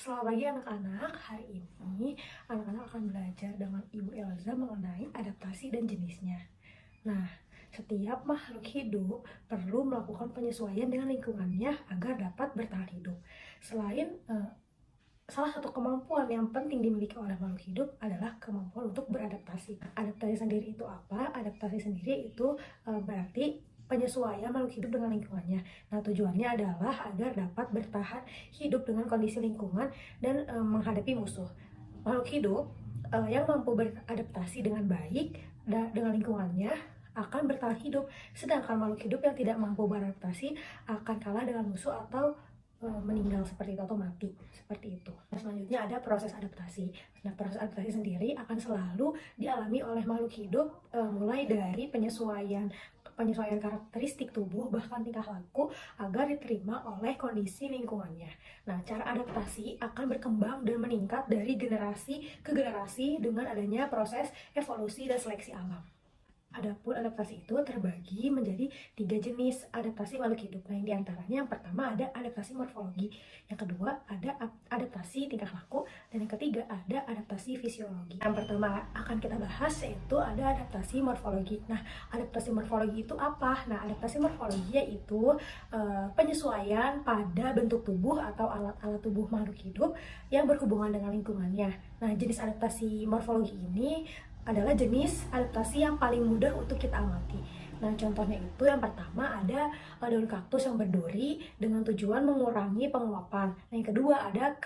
Selamat pagi anak-anak, hari ini anak-anak akan belajar dengan Ibu Elza mengenai adaptasi dan jenisnya. Nah, setiap makhluk hidup perlu melakukan penyesuaian dengan lingkungannya agar dapat bertahan hidup. Salah satu kemampuan yang penting dimiliki oleh makhluk hidup adalah kemampuan untuk beradaptasi. Adaptasi sendiri itu apa? Adaptasi sendiri itu berarti penyesuaian makhluk hidup dengan lingkungannya. Nah, tujuannya adalah agar dapat bertahan hidup dengan kondisi lingkungan dan menghadapi musuh. Makhluk hidup yang mampu beradaptasi dengan baik dengan lingkungannya akan bertahan hidup, sedangkan makhluk hidup yang tidak mampu beradaptasi akan kalah dengan musuh atau meninggal seperti itu atau mati seperti itu. Nah, selanjutnya ada proses adaptasi. Nah, proses adaptasi sendiri akan selalu dialami oleh makhluk hidup mulai dari penyesuaian karakteristik tubuh bahkan tingkah laku agar diterima oleh kondisi lingkungannya. Nah, cara adaptasi akan berkembang dan meningkat dari generasi ke generasi dengan adanya proses evolusi dan seleksi alam. Adapun adaptasi itu terbagi menjadi 3 jenis adaptasi makhluk hidup. Nah, yang diantaranya yang pertama ada adaptasi morfologi, yang kedua ada adaptasi tingkah laku, dan yang ketiga ada adaptasi fisiologi. Yang pertama akan kita bahas yaitu ada adaptasi morfologi. Nah, adaptasi morfologi itu apa? Nah, adaptasi morfologi yaitu penyesuaian pada bentuk tubuh atau alat-alat tubuh makhluk hidup yang berhubungan dengan lingkungannya. Nah, jenis adaptasi morfologi ini adalah jenis adaptasi yang paling mudah untuk kita amati. Nah, contohnya itu yang pertama ada daun kaktus yang berduri dengan tujuan mengurangi penguapan. Nah, yang kedua ada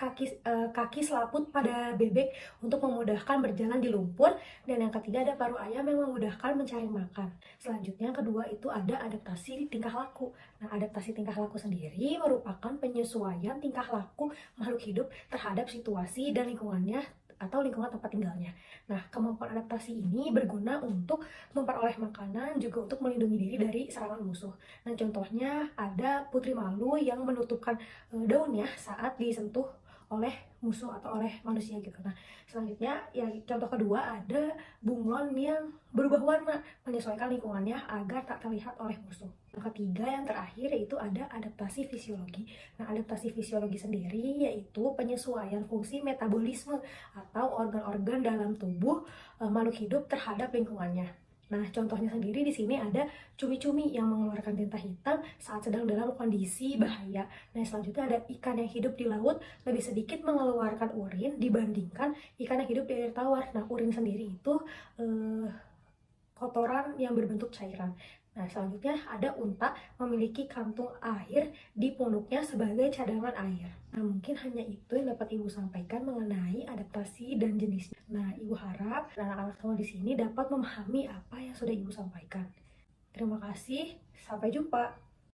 kaki selaput pada bebek untuk memudahkan berjalan di lumpur, dan yang ketiga ada paruh ayam yang memudahkan mencari makan. Selanjutnya yang kedua itu ada adaptasi tingkah laku. Nah, adaptasi tingkah laku sendiri merupakan penyesuaian tingkah laku makhluk hidup terhadap situasi dan lingkungannya atau lingkungan tempat tinggalnya. Nah, kemampuan adaptasi ini berguna untuk memperoleh makanan, juga untuk melindungi diri dari serangan musuh. Nah, contohnya ada putri malu yang menutupkan daunnya saat disentuh oleh musuh atau oleh manusia gitu. Nah, selanjutnya ya contoh kedua ada bunglon yang berubah warna menyesuaikan lingkungannya agar tak terlihat oleh musuh. Yang ketiga yang terakhir yaitu ada adaptasi fisiologi. Nah, adaptasi fisiologi sendiri yaitu penyesuaian fungsi metabolisme atau organ-organ dalam tubuh makhluk hidup terhadap lingkungannya. Nah, contohnya sendiri di sini ada cumi-cumi yang mengeluarkan tinta hitam saat sedang dalam kondisi bahaya. Nah, selanjutnya ada ikan yang hidup di laut lebih sedikit mengeluarkan urin dibandingkan ikan yang hidup di air tawar. Nah, urin sendiri itu kotoran yang berbentuk cairan. Nah, selanjutnya ada unta memiliki kantung air di punuknya sebagai cadangan air. Nah, mungkin hanya itu yang dapat Ibu sampaikan mengenai adaptasi dan jenisnya. Nah, Ibu harap anak-anak semua di sini dapat memahami apa yang sudah Ibu sampaikan. Terima kasih, sampai jumpa.